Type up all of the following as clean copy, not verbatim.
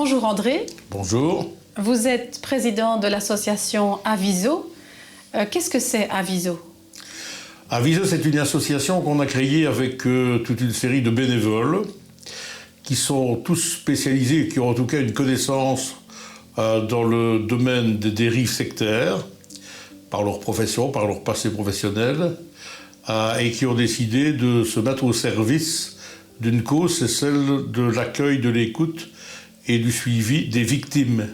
Bonjour André. Bonjour. Vous êtes président de l'association Aviso. Qu'est-ce que c'est Aviso? Aviso, c'est une association qu'on a créée avec toute une série de bénévoles qui sont tous spécialisés, qui ont en tout cas une connaissance dans le domaine des dérives sectaires, par leur profession, par leur passé professionnel, et qui ont décidé de se mettre au service d'une cause, c'est celle de l'accueil, de l'écoute et du suivi des victimes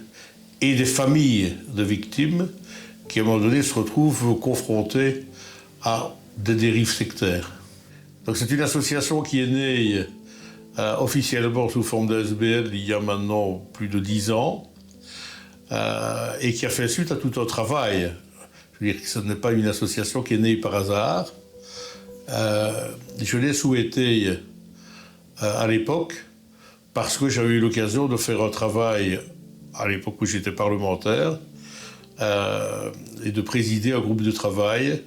et des familles de victimes qui, à un moment donné, se retrouvent confrontées à des dérives sectaires. Donc c'est une association qui est née officiellement sous forme d'ASBL il y a maintenant plus de 10 ans et qui a fait suite à tout un travail. Je veux dire que ce n'est pas une association qui est née par hasard. Je l'ai souhaité à l'époque parce que j'avais eu l'occasion de faire un travail à l'époque où j'étais parlementaire et de présider un groupe de travail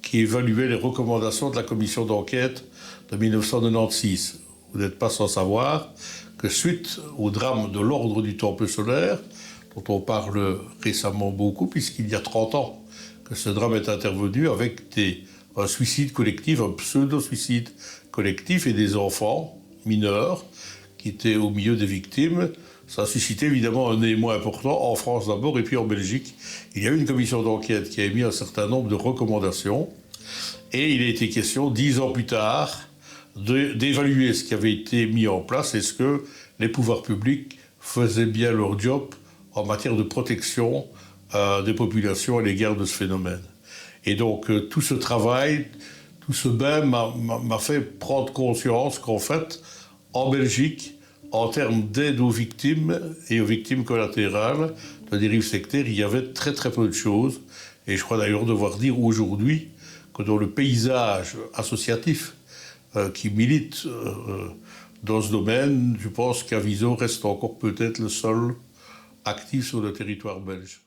qui évaluait les recommandations de la commission d'enquête de 1996. Vous n'êtes pas sans savoir que suite au drame de l'ordre du Temple solaire, dont on parle récemment beaucoup, puisqu'il y a 30 ans que ce drame est intervenu avec un suicide collectif, un pseudo-suicide collectif et des enfants mineurs qui étaient au milieu des victimes. Ça a suscité évidemment un émoi important en France d'abord et puis en Belgique. Il y a eu une commission d'enquête qui a émis un certain nombre de recommandations et il a été question 10 ans plus tard d'évaluer ce qui avait été mis en place. Est-ce que les pouvoirs publics faisaient bien leur job en matière de protection des populations à l'égard de ce phénomène. Et donc tout ce travail, tout ce bain m'a fait prendre conscience qu'en fait, en Belgique, en termes d'aide aux victimes et aux victimes collatérales de dérives sectaires, il y avait très très peu de choses. Et je crois d'ailleurs devoir dire aujourd'hui que dans le paysage associatif qui milite dans ce domaine, je pense qu'Aviso reste encore peut-être le seul actif sur le territoire belge.